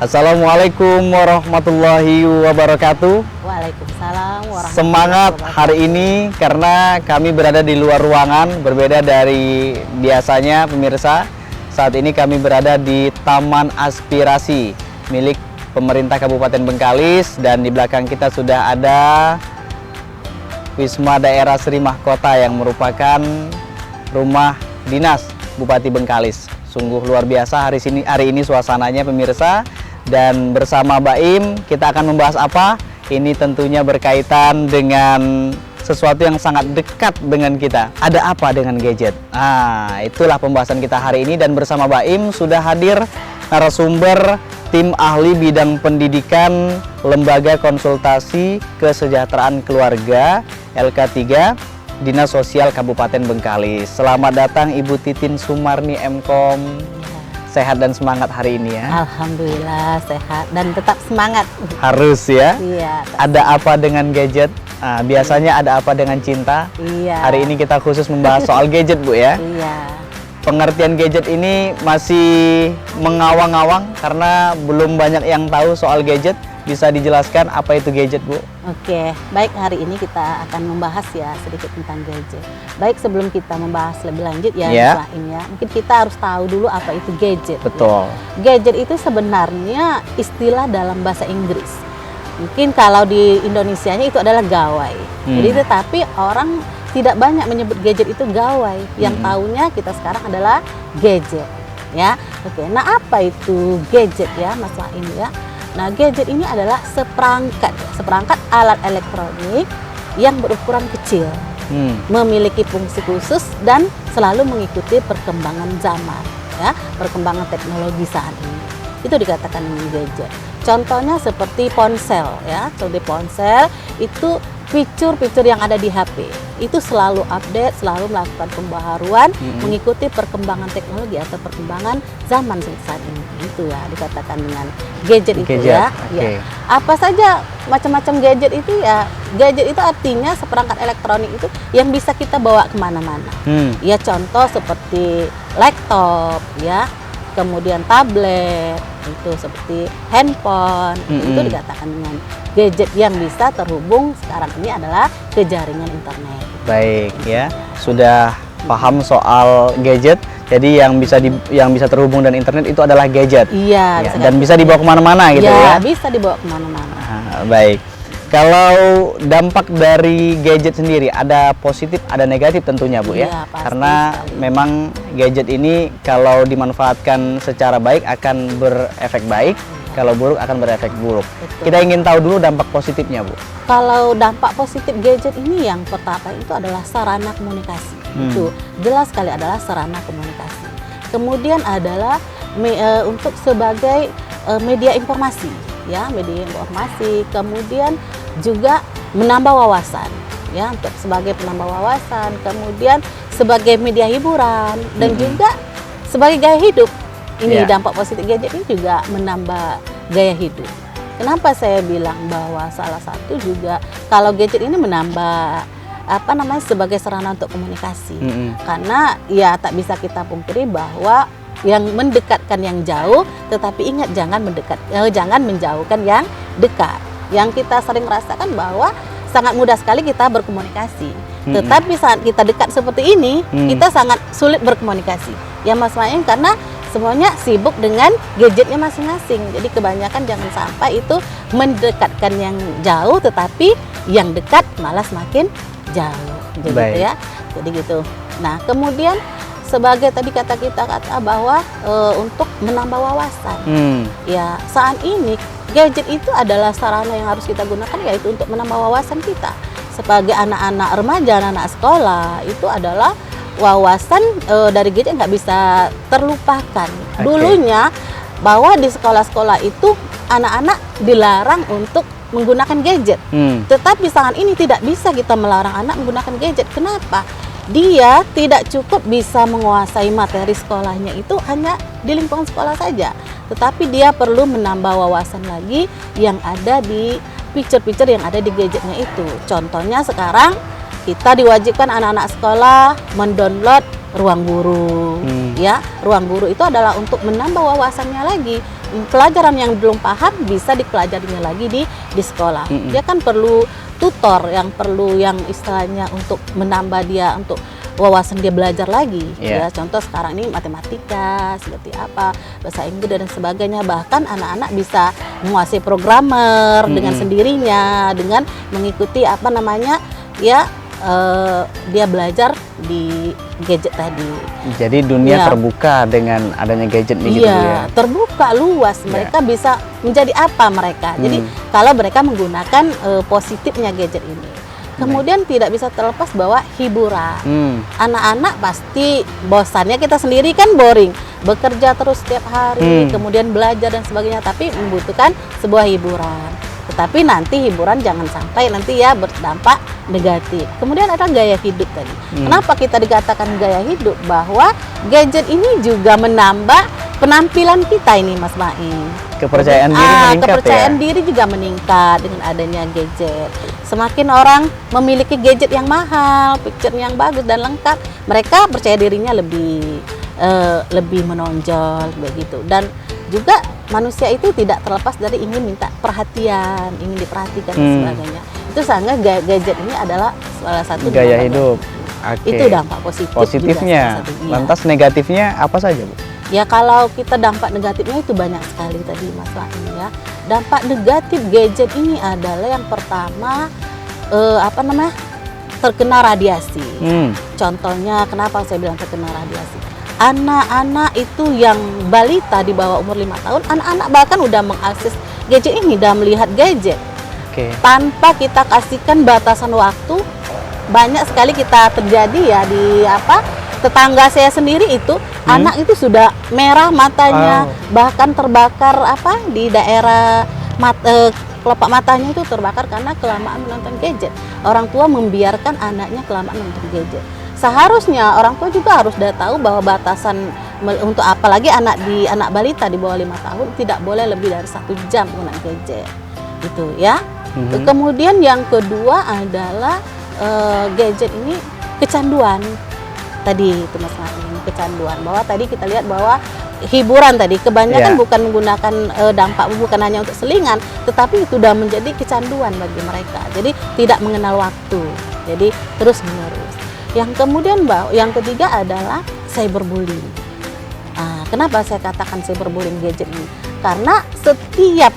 Assalamualaikum warahmatullahi wabarakatuh. Waalaikumsalam warahmatullahi Semangat wabarakatuh. hari ini karena kami berada di luar ruangan, berbeda dari biasanya pemirsa. Saat ini kami berada di Taman Aspirasi milik pemerintah Kabupaten Bengkalis, dan di belakang kita sudah ada Wisma Daerah Sri Mahkota yang merupakan rumah dinas Bupati Bengkalis. Sungguh luar biasa hari ini suasananya pemirsa, dan bersama Baim kita akan membahas apa? Ini tentunya berkaitan dengan sesuatu yang sangat dekat dengan kita. Ada apa dengan gadget? Nah, itulah pembahasan kita hari ini, dan bersama Baim sudah hadir narasumber tim ahli bidang pendidikan Lembaga Konsultasi Kesejahteraan Keluarga LK3 Dinas Sosial Kabupaten Bengkalis. Selamat datang Ibu Titin Sumarni Mkom. Sehat dan semangat hari ini ya? Alhamdulillah sehat dan tetap semangat. Harus ya? Iya. Ada apa dengan gadget? Nah, biasanya ada apa dengan cinta? Iya. Hari ini kita khusus membahas soal gadget, Bu ya. Iya. Pengertian gadget ini masih mengawang-awang karena belum banyak yang tahu soal gadget. Bisa dijelaskan apa itu gadget, Bu? Oke, baik, hari ini kita akan membahas ya sedikit tentang gadget. Baik, sebelum kita membahas lebih lanjut ya, mungkin kita harus tahu dulu apa itu gadget. Betul. Ya. Gadget itu sebenarnya istilah dalam bahasa Inggris. Mungkin kalau di Indonesianya itu adalah gawai. Jadi tetapi orang tidak banyak menyebut gadget itu gawai. Yang taunya kita sekarang adalah gadget. Ya, oke. Nah, apa itu gadget ya, Mas Waim ya? Nah, gadget ini adalah seperangkat alat elektronik yang berukuran kecil, memiliki fungsi khusus dan selalu mengikuti perkembangan zaman, ya, perkembangan teknologi saat ini. Itu dikatakan gadget. Contohnya seperti ponsel, ya. Contoh ponsel itu fitur-fitur yang ada di HP itu selalu update, selalu melakukan pembaharuan, mengikuti perkembangan teknologi atau perkembangan zaman saat ini. Itu ya dikatakan dengan gadget itu ya. Okay. Ya. Apa saja macam-macam gadget itu ya. Gadget itu artinya seperangkat elektronik itu yang bisa kita bawa kemana-mana. Ya, contoh seperti laptop, ya, kemudian tablet, itu seperti handphone, itu dikatakan dengan gadget yang bisa terhubung sekarang ini adalah ke jaringan internet. Baik ya, sudah paham soal gadget. Jadi yang bisa terhubung dengan internet itu adalah gadget. Iya. Ya, dan bisa dibawa kemana-mana gitu ya? Bisa dibawa kemana-mana. Baik. Kalau dampak dari gadget sendiri ada positif, ada negatif tentunya, Bu ya. Pasti, karena memang gadget ini kalau dimanfaatkan secara baik akan berefek baik, kalau buruk akan berefek buruk. Betul. Kita ingin tahu dulu dampak positifnya, Bu. Kalau dampak positif gadget ini yang pertama itu adalah sarana komunikasi. Itu jelas sekali adalah sarana komunikasi. Kemudian adalah untuk sebagai media informasi, ya, media informasi. Kemudian juga menambah wawasan, ya, untuk sebagai penambah wawasan. Kemudian sebagai media hiburan dan juga sebagai gaya hidup. Ini dampak positif gadget ini juga menambah gaya hidup. Kenapa saya bilang bahwa salah satu juga kalau gadget ini menambah sebagai sarana untuk komunikasi. Karena ya tak bisa kita pungkiri bahwa yang mendekatkan yang jauh, tetapi ingat jangan menjauhkan yang dekat. Yang kita sering rasakan bahwa sangat mudah sekali kita berkomunikasi. Tetapi saat kita dekat seperti ini, kita sangat sulit berkomunikasi. Ya, Mas Maim, karena semuanya sibuk dengan gadgetnya masing-masing. Jadi kebanyakan jangan sampai itu mendekatkan yang jauh, tetapi yang dekat malah semakin jauh. Jadi ya. Jadi gitu. Nah, kemudian sebagai tadi kata bahwa untuk menambah wawasan. Ya, saat ini gadget itu adalah sarana yang harus kita gunakan, yaitu untuk menambah wawasan kita. Sebagai anak-anak remaja, anak-anak sekolah, itu adalah wawasan dari gadget nggak bisa terlupakan. Dulunya bahwa di sekolah-sekolah itu anak-anak dilarang untuk menggunakan gadget. Tetapi saat ini tidak bisa kita melarang anak menggunakan gadget. Kenapa? Dia tidak cukup bisa menguasai materi sekolahnya itu hanya di lingkungan sekolah saja, tetapi dia perlu menambah wawasan lagi yang ada di fitur-fitur yang ada di gadgetnya itu. Contohnya sekarang kita diwajibkan anak-anak sekolah mendownload Ruang Guru, Ya, ruang guru itu adalah untuk menambah wawasannya lagi. Pelajaran yang belum paham bisa dipelajarinya lagi di sekolah. Dia kan perlu tutor yang istilahnya untuk menambah dia untuk wawasan dia belajar lagi. Ya, contoh sekarang ini matematika seperti apa, bahasa Inggris dan sebagainya. Bahkan anak-anak bisa menguasai programmer dengan sendirinya dengan mengikuti apa namanya ya. Dia belajar di gadget tadi. Jadi dunia terbuka dengan adanya gadget ini gitu ya. Terbuka luas. Mereka bisa menjadi apa mereka. Jadi kalau mereka menggunakan positifnya gadget ini. Kemudian tidak bisa terlepas bahwa hiburan. Anak-anak pasti bosannya, kita sendiri kan boring. Bekerja terus setiap hari, kemudian belajar dan sebagainya, tapi membutuhkan sebuah hiburan. Tetapi nanti hiburan jangan sampai nanti ya berdampak negatif. Kemudian ada gaya hidup tadi. Kenapa kita dikatakan gaya hidup? Bahwa gadget ini juga menambah penampilan kita ini, Mas Maim. Kepercayaan diri meningkat. Kepercayaan diri juga meningkat dengan adanya gadget. Semakin orang memiliki gadget yang mahal, picture yang bagus dan lengkap, mereka percaya dirinya lebih menonjol begitu. Dan juga manusia itu tidak terlepas dari ingin minta perhatian, ingin diperhatikan dan sebagainya. Itu sangat gadget ini adalah salah satu gaya hidup. Itu dampak positifnya. Lantas negatifnya apa saja, Bu? Ya, kalau kita dampak negatifnya itu banyak sekali tadi Mas Wahyu ya. Dampak negatif gadget ini adalah yang pertama terkena radiasi. Contohnya kenapa saya bilang terkena radiasi? Anak-anak itu yang balita di bawah umur 5 tahun, anak-anak bahkan udah mengakses gadget ini, udah melihat gadget. Tanpa kita kasihkan batasan waktu. Banyak sekali kita terjadi ya di tetangga saya sendiri itu anak itu sudah merah matanya, bahkan terbakar di daerah kelopak matanya itu terbakar karena kelamaan menonton gadget. Orang tua membiarkan anaknya kelamaan menonton gadget. Seharusnya orang tua juga harus sudah tahu bahwa batasan untuk apalagi anak balita di bawah 5 tahun tidak boleh lebih dari 1 jam menggunakan gadget. Itu ya. Kemudian yang kedua adalah gadget ini kecanduan. Tadi itu Mas Martin, kecanduan. Bahwa tadi kita lihat bahwa hiburan tadi kebanyakan bukan menggunakan dampak bukan hanya untuk selingan, tetapi itu sudah menjadi kecanduan bagi mereka. Jadi tidak mengenal waktu. Jadi terus menerus. Yang kemudian yang ketiga adalah cyberbullying. Kenapa saya katakan cyberbullying gadget ini? Karena setiap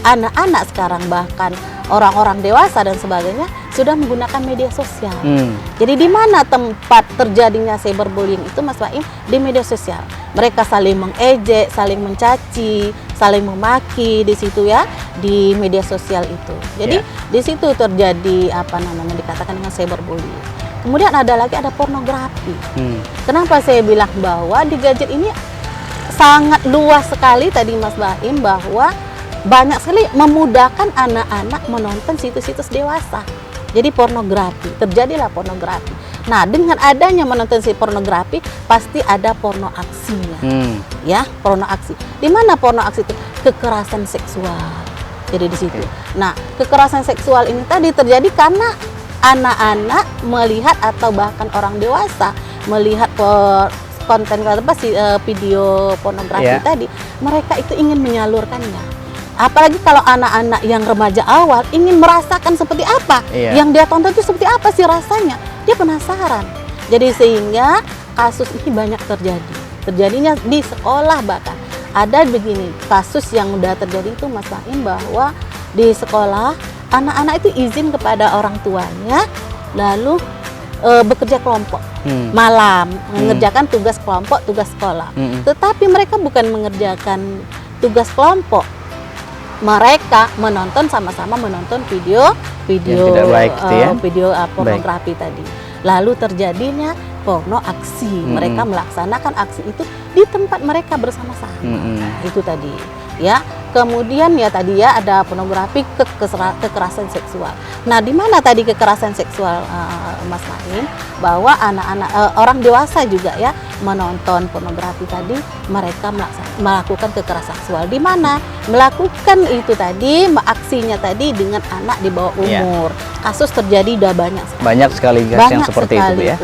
anak-anak sekarang bahkan orang-orang dewasa dan sebagainya sudah menggunakan media sosial. Jadi di mana tempat terjadinya cyberbullying itu Mas Baim? Di media sosial. Mereka saling mengejek, saling mencaci, saling memaki di situ ya, di media sosial itu. Jadi di situ terjadi dikatakan dengan cyberbullying. Kemudian ada pornografi. Kenapa saya bilang bahwa di gadget ini sangat luas sekali tadi Mas Baim, bahwa banyak sekali memudahkan anak-anak menonton situs-situs dewasa. Jadi pornografi, terjadilah pornografi. Nah, dengan adanya menonton pornografi pasti ada porno aksinya. Ya, porno aksi. Di mana porno aksi itu? Kekerasan seksual. Jadi di situ. Nah, kekerasan seksual ini tadi terjadi karena anak-anak melihat atau bahkan orang dewasa melihat konten video pornografi tadi, mereka itu ingin menyalurkannya. Apalagi kalau anak-anak yang remaja awal ingin merasakan seperti apa yang dia tonton itu seperti apa sih rasanya, dia penasaran. Jadi sehingga kasus ini banyak terjadinya di sekolah. Bahkan ada begini kasus yang udah terjadi itu Mas Baim, bahwa di sekolah anak-anak itu izin kepada orang tuanya lalu bekerja kelompok malam, mengerjakan tugas kelompok, tugas sekolah. Tetapi mereka bukan mengerjakan tugas kelompok, mereka sama-sama menonton video tidak baik, video pornografi tadi. Lalu terjadinya porno aksi. Mereka melaksanakan aksi itu di tempat mereka bersama-sama. Itu tadi ya. Kemudian tadi ada pornografi, kekerasan seksual. Nah, di mana tadi kekerasan seksual Mas Main? Bahwa anak-anak orang dewasa juga ya menonton pornografi tadi, mereka melakukan kekerasan seksual. Di mana melakukan itu tadi aksinya tadi dengan anak di bawah umur. Kasus terjadi udah banyak sekali yang seperti itu ya.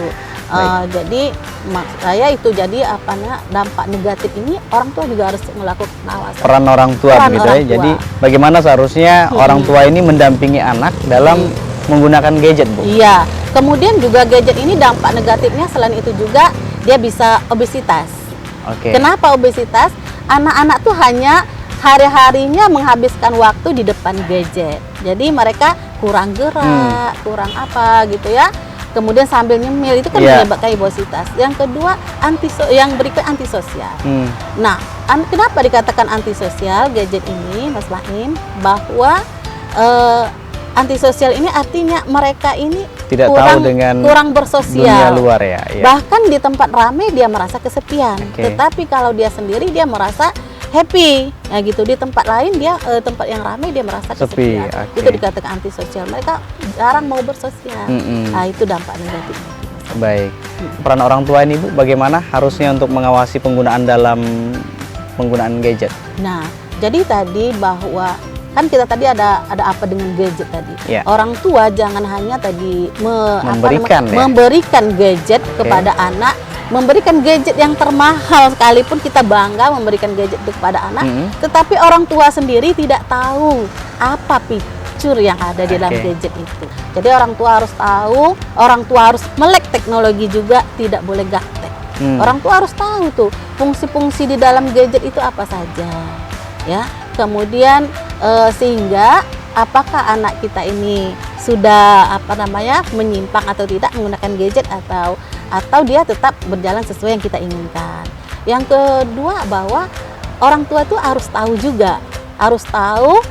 Jadi maksud saya itu jadi apa namanya, dampak negatif ini orang tua juga harus melakukan pengawasan. Peran orang tua Peran begitu orang ya. tua. Jadi bagaimana seharusnya orang tua ini mendampingi anak dalam menggunakan gadget, Bu? Iya. Kemudian juga gadget ini dampak negatifnya selain itu juga dia bisa obesitas. Oke. Kenapa obesitas? Anak-anak tuh hanya hari-harinya menghabiskan waktu di depan gadget. Jadi mereka kurang gerak, kurang apa gitu ya. Kemudian sambil nyemil itu kan menyebabkan obesitas. Yang kedua yang berikut antisosial. Nah, kenapa dikatakan antisosial gadget ini, Mas Baim? Bahwa antisosial ini artinya mereka ini tidak tahu dengan kurang bersosial. Dunia luar ya. Bahkan di tempat ramai dia merasa kesepian. Tetapi kalau dia sendiri dia merasa happy, ya gitu. Di tempat lain dia tempat yang ramai dia merasa kesepian. Itu dikatakan antisosial. Mereka jarang mau bersosial. Nah, itu dampak negatif. Baik. Peran orang tua ini, Bu, bagaimana harusnya untuk mengawasi penggunaan dalam penggunaan gadget? Nah, jadi tadi bahwa kan kita tadi ada apa dengan gadget tadi. Orang tua jangan hanya tadi memberikan gadget kepada anak, memberikan gadget yang termahal sekalipun kita bangga memberikan gadget itu kepada anak, tetapi orang tua sendiri tidak tahu apa fitur yang ada di dalam gadget itu. Jadi orang tua harus tahu, orang tua harus melek teknologi juga, tidak boleh gaptek. Orang tua harus tahu tuh fungsi-fungsi di dalam gadget itu apa saja, ya. Kemudian sehingga apakah anak kita ini sudah menyimpang atau tidak menggunakan gadget atau dia tetap berjalan sesuai yang kita inginkan. Yang kedua bahwa orang tua itu harus tahu juga, harus tahu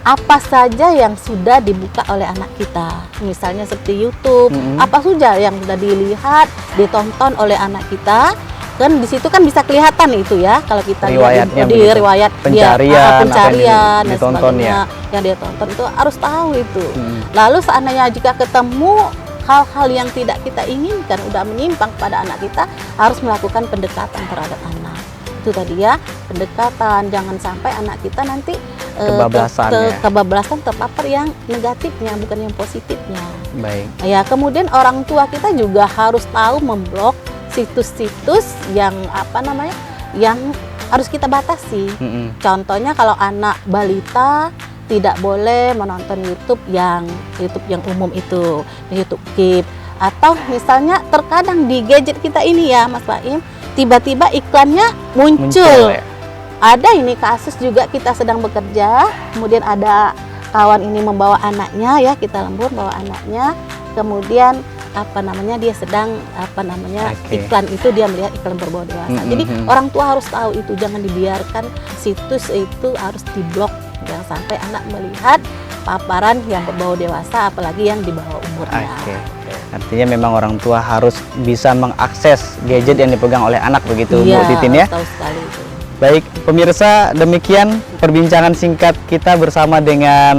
apa saja yang sudah dibuka oleh anak kita. Misalnya seperti YouTube, apa saja yang sudah dilihat, ditonton oleh anak kita. Kan di situ kan bisa kelihatan itu ya, kalau kita lihat di riwayat pencarian yang ditonton yang dia tonton itu harus tahu itu. Lalu seandainya jika ketemu hal-hal yang tidak kita inginkan, udah menyimpang pada anak kita, harus melakukan pendekatan terhadap anak. Itu tadi ya, pendekatan, jangan sampai anak kita nanti kebablasan terpapar yang negatifnya, bukan yang positifnya. Baik. Ya, kemudian orang tua kita juga harus tahu memblok situs-situs yang yang harus kita batasi. Contohnya kalau anak balita tidak boleh menonton YouTube yang umum itu, YouTube Kids, atau misalnya terkadang di gadget kita ini ya, Mas Baim, tiba-tiba iklannya muncul. Ada ini kasus juga, kita sedang bekerja, kemudian ada kawan ini membawa anaknya ya, kita lembur bawa anaknya, kemudian dia sedang iklan itu, dia melihat iklan berbau dewasa. Jadi orang tua harus tahu itu, jangan dibiarkan situs itu, harus diblok, jangan sampai anak melihat paparan yang berbau dewasa, apalagi yang di bawah umurnya. Artinya memang orang tua harus bisa mengakses gadget yang dipegang oleh anak begitu, Bu Titin ya. Tahu sekali itu. Baik, pemirsa, demikian perbincangan singkat kita bersama dengan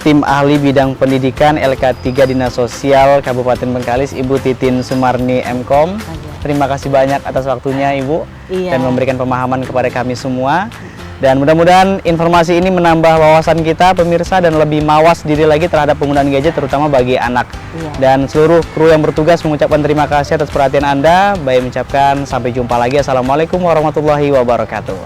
tim ahli bidang pendidikan LK3 Dinas Sosial Kabupaten Bengkalis, Ibu Titin Sumarni Mkom. Terima kasih banyak atas waktunya, Ibu, dan memberikan pemahaman kepada kami semua. Dan mudah-mudahan informasi ini menambah wawasan kita, pemirsa, dan lebih mawas diri lagi terhadap penggunaan gadget, terutama bagi anak. Dan seluruh kru yang bertugas mengucapkan terima kasih atas perhatian Anda. Baik, mengucapkan sampai jumpa lagi. Assalamualaikum warahmatullahi wabarakatuh.